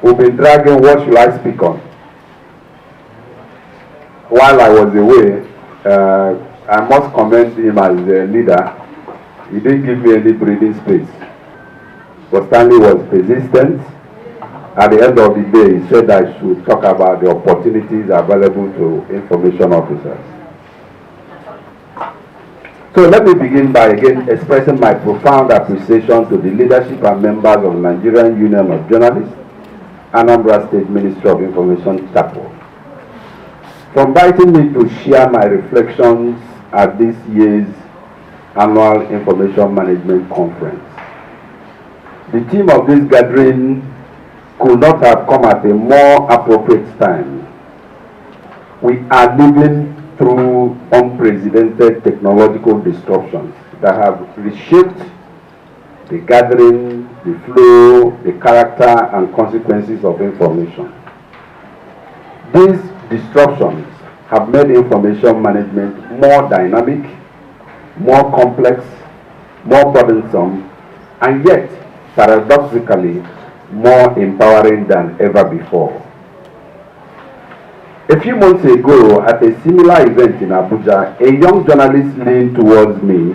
We've been dragging what should I speak on. While I was away, I must commend him as a leader. He didn't give me any breathing space. But Stanley was persistent. At the end of the day, he said I should talk about the opportunities available to information officers. So let me begin by again expressing my profound appreciation to the leadership and members of the Nigerian Union of Journalists, Anambra State Ministry of Information, Chapel, for inviting me to share my reflections at this year's Annual Information Management Conference. The theme of this gathering could not have come at a more appropriate time. We are living through unprecedented technological disruptions that have reshaped the gathering, the flow, the character, and consequences of information. These disruptions have made information management more dynamic, more complex, more burdensome, and yet, paradoxically, more empowering than ever before. A few months ago, at a similar event in Abuja, a young journalist leaned towards me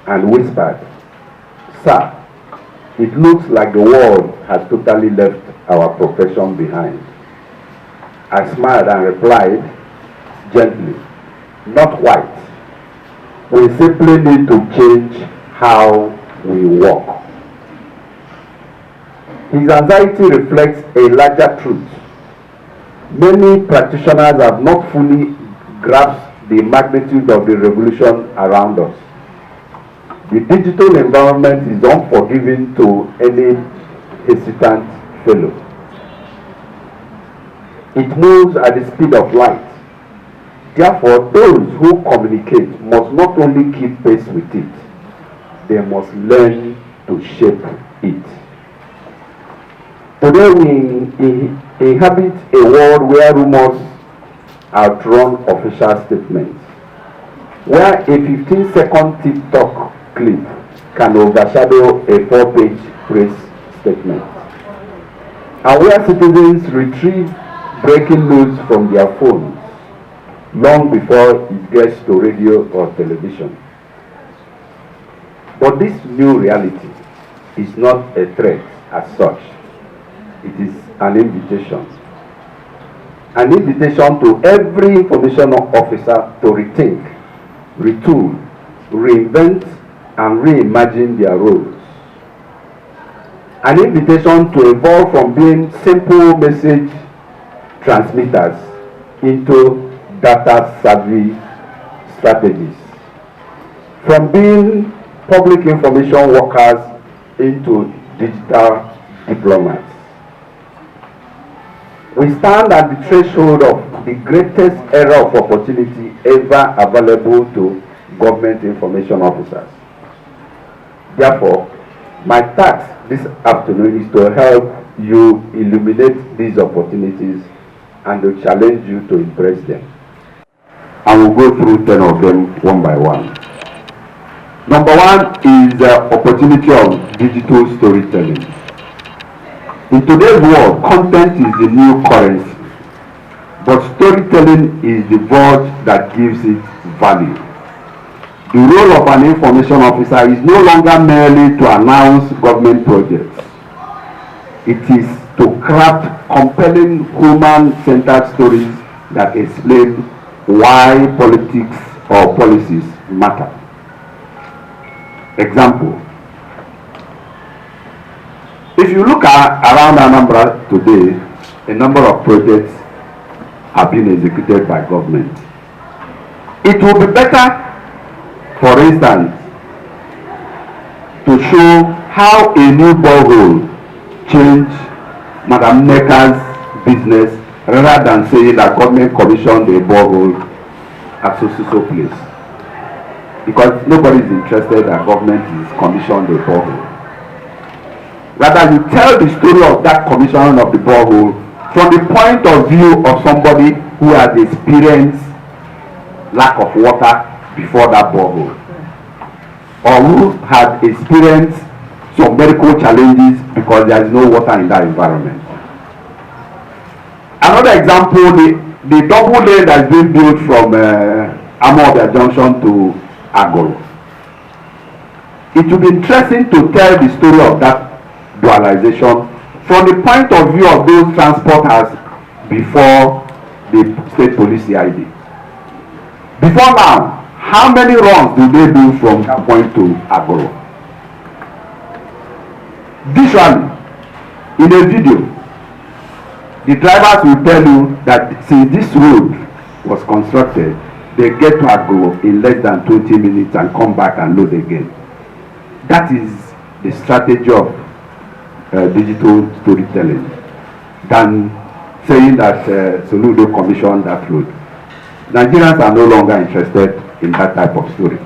and whispered, "Sir, it looks like the world has totally left our profession behind." I smiled and replied gently, "Not quite. We simply need to change how we work." His anxiety reflects a larger truth. Many practitioners have not fully grasped the magnitude of the revolution around us. The digital environment is unforgiving to any hesitant fellow. It moves at the speed of light. Therefore, those who communicate must not only keep pace with it, they must learn to shape it. Today we inhabit a world where rumors outrun official statements, where a 15-second TikTok clip can overshadow a 4-page press statement, and where citizens retrieve breaking news from their phones long before it gets to radio or television. But this new reality is not a threat as such. It is an invitation. An invitation to every information officer to rethink, retool, reinvent, and reimagine their roles. An invitation to evolve from being simple message transmitters into data-savvy strategies. From being public information workers into digital diplomats. We stand at the threshold of the greatest era of opportunity ever available to government information officers. Therefore, my task this afternoon is to help you illuminate these opportunities and to challenge you to embrace them. And we'll go through 10 of them one by one. Number one is the opportunity of digital storytelling. In today's world, content is the new currency, but storytelling is the verge that gives it value. The role of an information officer is no longer merely to announce government projects. It is to craft compelling human-centered stories that explain why politics or policies matter. Example. If you look around Anambra today, a number of projects have been executed by government. It will be better, for instance, to show how a new borehole changed Madam Neka's business rather than saying that government commissioned a borehole at so place. Because nobody is interested that government is commissioned a borehole. Rather, you tell the story of that commission of the borehole from the point of view of somebody who has experienced lack of water before that borehole, or who has experienced some medical challenges because there is no water in that environment. Another example, the double lane that is being built from Amobia Junction to Agoro. It will be interesting to tell the story of that dualization from the point of view of those transporters before the state police CID. Before now, how many runs do they do from that point to Agoro? Visually, in a video, the drivers will tell you that since this road was constructed, they get to Agoro in less than 20 minutes and come back and load again. That is the strategy of digital storytelling than saying that Soludo commissioned that road. Nigerians are no longer interested in that type of story.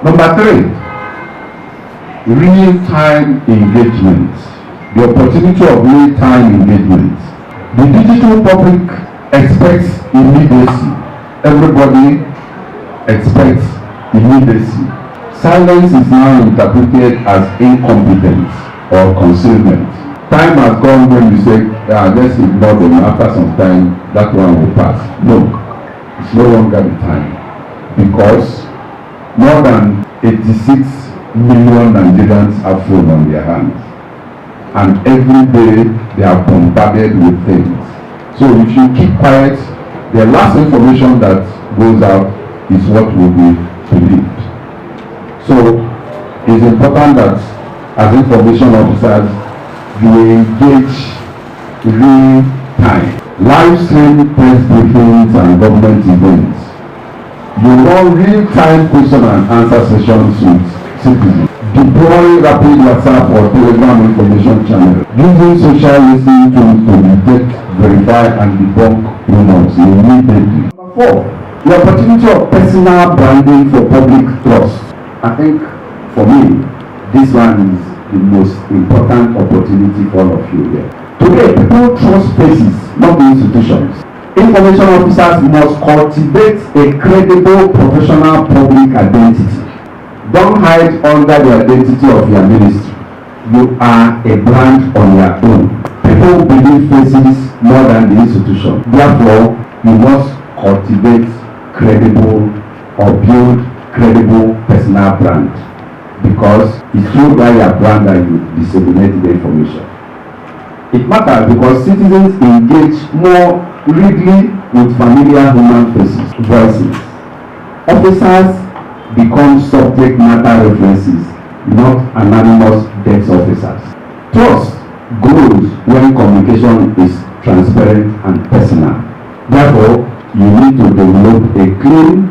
Number 3, real-time engagement. The opportunity of real-time engagement. The digital public expects immediacy. Everybody expects immediacy. Silence is now interpreted as incompetence or concealment. Time has gone when you say, let's ignore them. After some time, that one will pass. No, it's no longer the time. Because more than 86 million Nigerians have phone on their hands. And every day they are bombarded with things. So if you keep quiet, the last information that goes out is what will be believed. So it's important that as information officers, you engage real time. Live stream press briefings and government events. You run real time question and answer sessions with citizens. Deploy rapid WhatsApp or Telegram information channel. Using social listening tools to detect, verify and debunk rumors immediately. Number 4, the opportunity of personal branding for public trust. I think for me, this one is the most important opportunity for all of you here. Today, people trust faces, not institutions. Information officers must cultivate a credible professional public identity. Don't hide under the identity of your ministry. You are a brand on your own. People believe faces more than the institution. Therefore, you must cultivate credible or build credible personal brand, because it's through your brand that you disseminate the information. It matters because citizens engage more readily with familiar human faces, voices. Officers become subject matter references, not anonymous desk officers. Trust grows when communication is transparent and personal. Therefore, you need to develop a clean,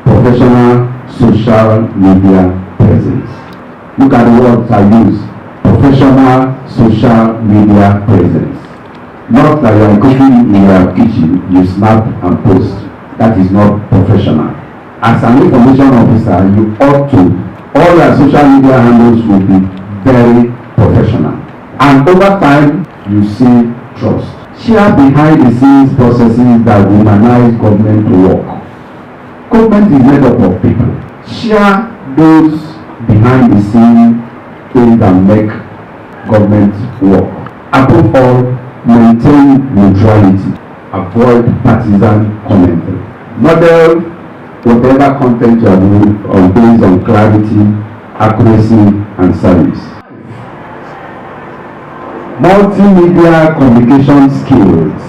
professional social media presence. Look at the words I use. Professional social media presence. Not that you are cooking in your kitchen, you snap and post. That is not professional. As an information officer, you ought to, all your social media handles will be very professional. And over time, you see trust. Share behind the scenes processes that humanize government work. Government is made up of people. Share those behind the scenes things that make government work. Above all, maintain neutrality. Avoid partisan commentary. Model whatever content you are doing based on clarity, accuracy, and service. Multimedia communication skills.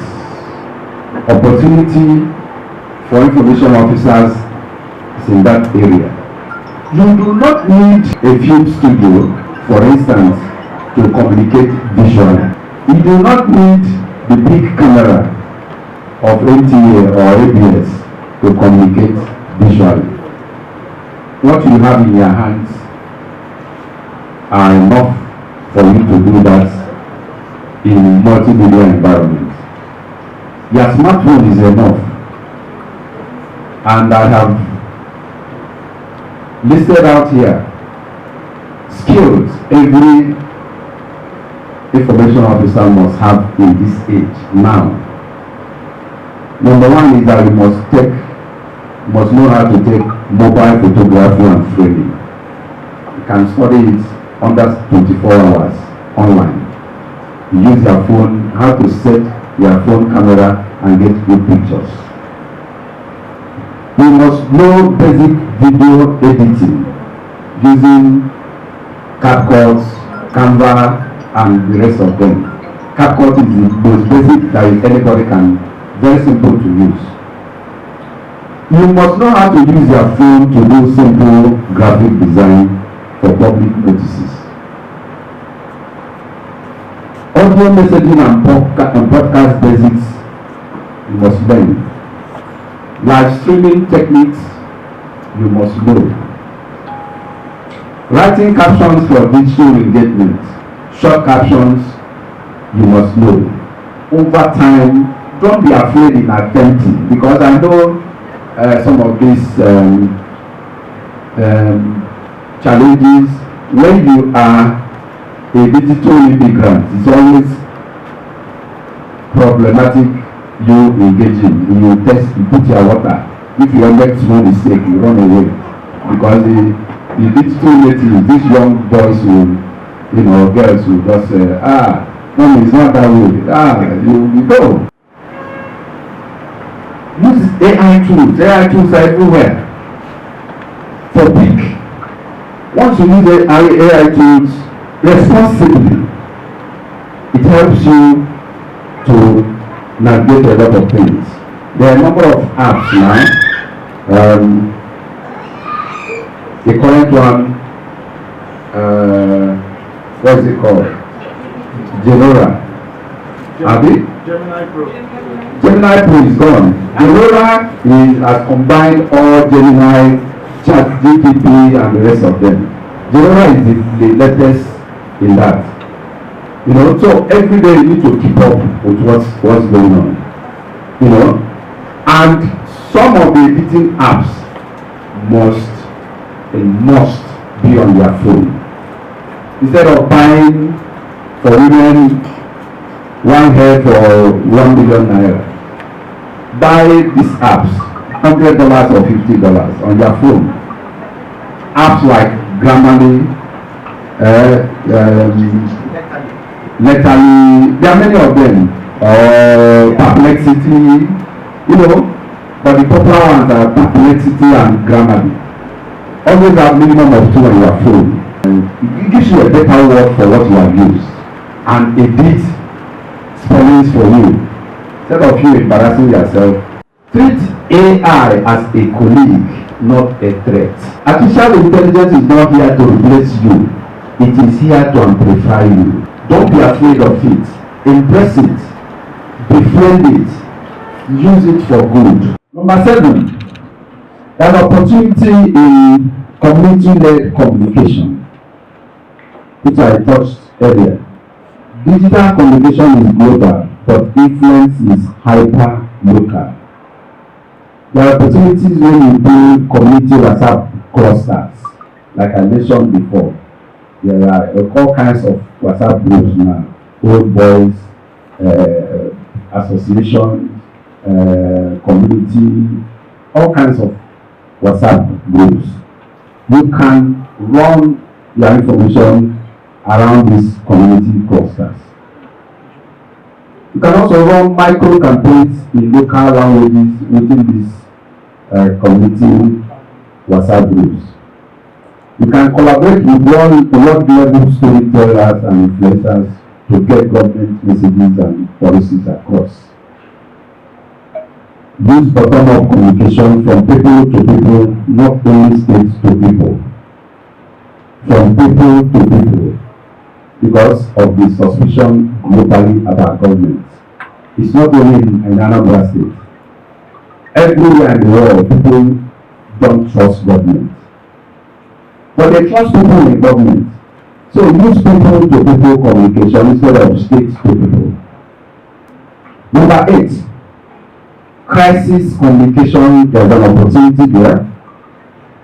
Opportunity for information officers is in that area. You do not need a film studio, for instance, to communicate visually. You do not need the big camera of NTA or ABS to communicate visually. What you have in your hands are enough for you to do that in multimedia environment. Your smartphone is enough. And I have listed out here skills every information officer must have in this age now. Number 1 is that you must know how to take mobile photography and framing. You can study it under 24 hours online. use their phone, how to set their phone camera and get good pictures. You must know basic video editing using CapCut, Canva, and the rest of them. CapCut is the most basic that anybody can, very simple to use. You must know how to use your phone to do simple graphic design for public notices. Audio messaging and podcast basics, you must learn. Live streaming techniques, you must know. Writing captions for digital engagement, short captions, you must know. Over time, don't be afraid in attempting, because I know some of these challenges. When you are a digital immigrant, it's always problematic. You engaging, you test, you put your water. If you make small mistake, you run away, because the digital natives, these young boys will, girls will just say, no, it's not that way. You go. Use AI tools. AI tools are everywhere. For big. Once you use AI tools responsibly, it helps you to navigate a lot of things. There are a number of apps now. The current one, what is it called? Genora. Gemini Pro. Gemini Pro is gone. Genora has combined all Gemini, ChatGPT, and the rest of them. Genora is the latest in that. So every day you need to keep up with what's going on. And some of the editing apps must be on their phone. Instead of buying for women one hair for $1 million, buy these apps, $100 or $50 on your phone. Apps like Grammarly, Letterly, there are many of them, Perplexity, but the popular ones are Perplexity and Grammarly. Always have minimum of 2 on your phone. It gives you a better word for what you have used, and edit spellings for you. Instead of you embarrassing yourself, treat AI as a colleague, not a threat. Artificial intelligence is not here to replace you. It is here to amplify you. Don't be afraid of it. Embrace it. Befriend it. Use it for good. Number 7, an opportunity in community-led communication, which I touched earlier. Digital communication is global, but influence is hyper-local. There are opportunities when you build community WhatsApp clusters, like I mentioned before. There are all kinds of WhatsApp groups now, old boys, associations, community, all kinds of WhatsApp groups. You can run your information around these community clusters. You can also run micro campaigns in local languages within these community WhatsApp groups. You can collaborate with world-level storytellers and influencers to get government messages and policies across. Use bottom-up communication from people to people, not only states to people. From people to people, because of the suspicion globally about government. It's not only in Anambra State. Everywhere in the world, people don't trust government. But they trust people in government. So use people to people communication instead of states to people. Number 8, crisis communication. There's an opportunity there.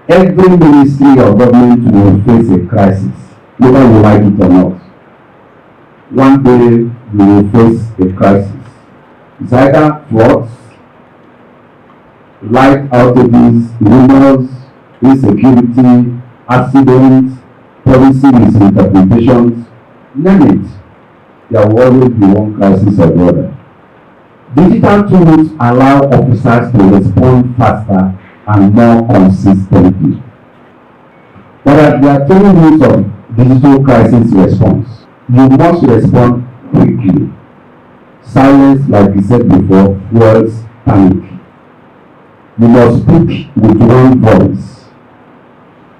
Every ministry or government will face a crisis, whether you like it or not. One day you will face a crisis. It's either floods, light outages, rumors, insecurity, accidents, policy misinterpretations, name it. there will always be one crisis or the other. Digital tools allow officers to respond faster and more consistently. But there are three rules of digital crisis response. You must respond quickly. Silence, like we said before, fuels panic. You must speak with one voice.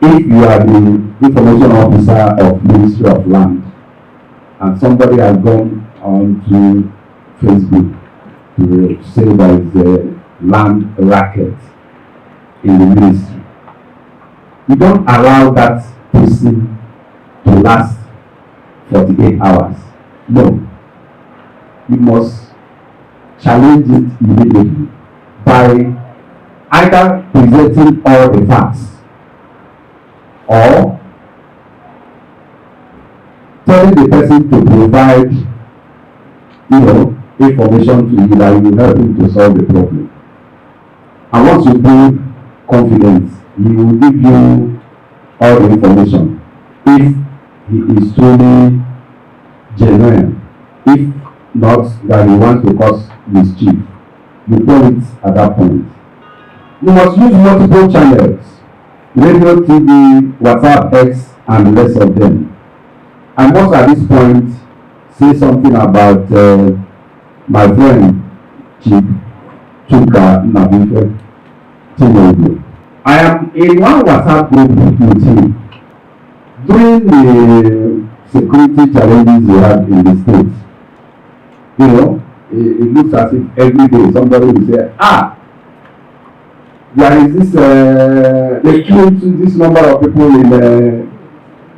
If you are the information officer of Ministry of Land and somebody has gone on to Facebook to say there is a land racket in the ministry, you don't allow that person to last 48 hours. No. You must challenge it immediately by either presenting all the facts or telling the person to provide, information to you that will help him to solve the problem. And once you build confidence, he will give you all the information if he is truly genuine. If not, that he wants to cause mischief, you call it at that point. You must use multiple channels: radio, TV, WhatsApp, X, and the rest of them. I must at this point say something about my friend Chief Chuka Nabife Tinobu. I am in one WhatsApp group with him during the security challenges we had in the state. It looks as if every day somebody will say, there is this, they killed this number of people in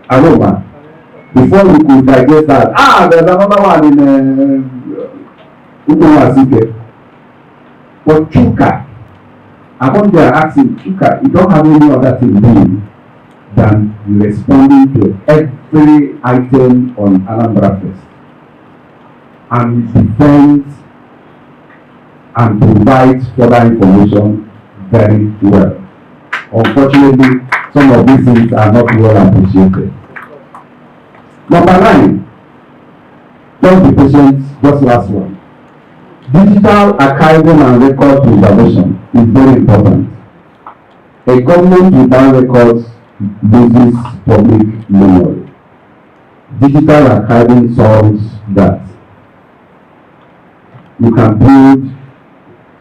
Aroma. Before we could digest that, there's another one in Ukumasike. But Chuka, I want to ask him, Chuka, you don't have any other thing doing than responding to every item on Anambra Fest and defends and provides further information very well. Unfortunately, some of these things are not well appreciated. Number 9, just be patient, just last one. Digital archiving and record preservation is very important. A government without records loses public memory. Digital archiving solves that. You can build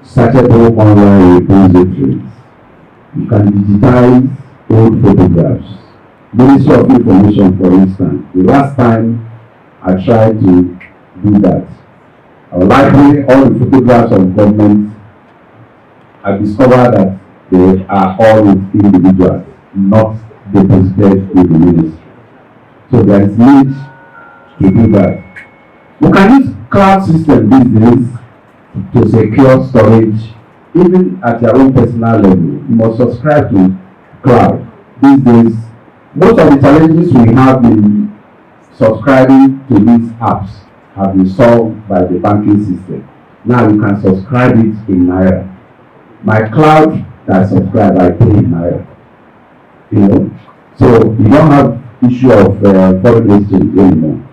searchable online repositories. You can digitize old photographs. Ministry of Information, for instance, the last time I tried to do that, our library, all the photographs of government, I discovered that they are all with individuals, not deposited with the ministry. So there is need to do that. You can use cloud system these days to secure storage, even at your own personal level. You must subscribe to cloud. These days, most of the challenges we have in subscribing to these apps have been solved by the banking system. Now you can subscribe it in Naira. My cloud that I subscribe, I pay in Naira. So you don't have issue of foreign exchange anymore.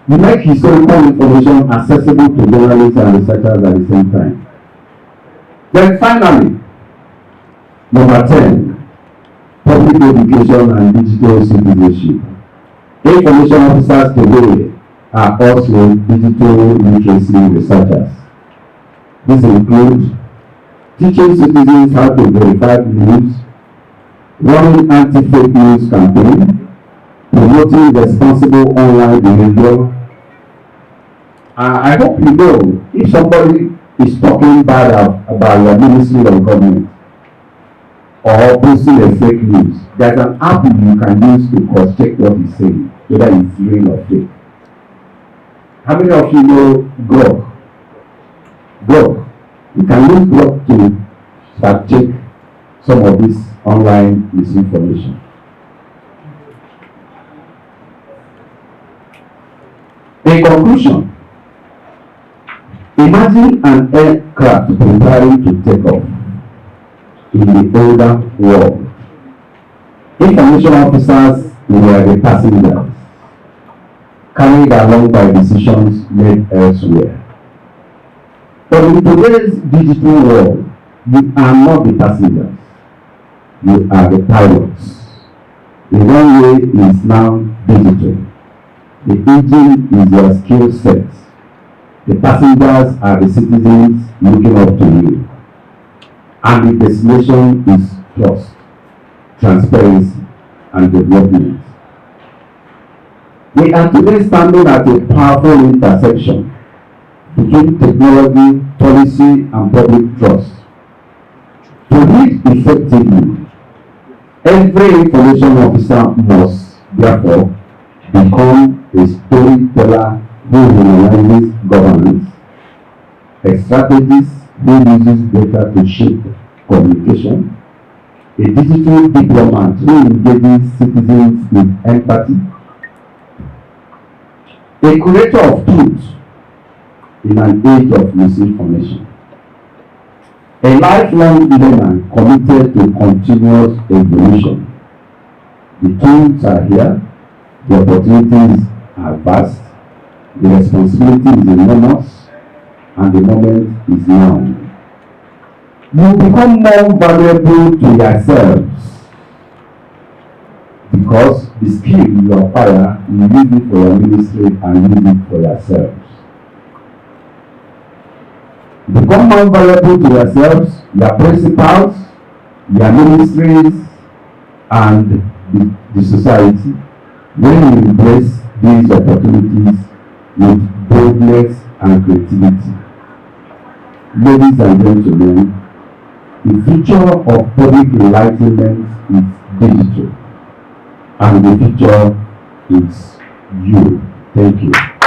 You make historical information accessible to journalists and researchers at the same time. Then finally, number 10, public education and digital citizenship. Information officers today are also digital literacy researchers. This includes teaching citizens how to verify news, running anti-fake news campaign, promoting responsible online behavior. I hope you know, if somebody is talking bad about your ministry or government or posting a fake news, there's an app you can use to cross-check what he's saying, whether it's real or fake. How many of you know Grok? Grok. You can use Grok to fact-check some of this online misinformation. In conclusion, imagine an aircraft preparing to take off in the older world. Information officers were the passengers, carried along by decisions made elsewhere. But in today's digital world, you are not the passengers, you are the pilots. The runway is now digital. The engine is your skill set. The passengers are the citizens looking up to you. And the destination is trust, transparency, and development. We are today standing at a powerful intersection between technology, policy, and public trust. To lead effectively, every information officer must, therefore, become a storyteller who humanizes governance, a strategist who uses data to shape communication, a digital diplomat who engages citizens with empathy, a creator of truth in an age of misinformation, a lifelong learner committed to continuous evolution. The tools are here, the opportunities are vast, the responsibility is enormous, and the moment is now. You become more valuable to yourselves because the skill you acquire, you use it for your ministry and use it for yourselves. Become more valuable to yourselves, your principals, your ministries, and the society when you embrace these opportunities with boldness and creativity. Ladies and gentlemen, the future of public enlightenment is digital, and the future is you. Thank you.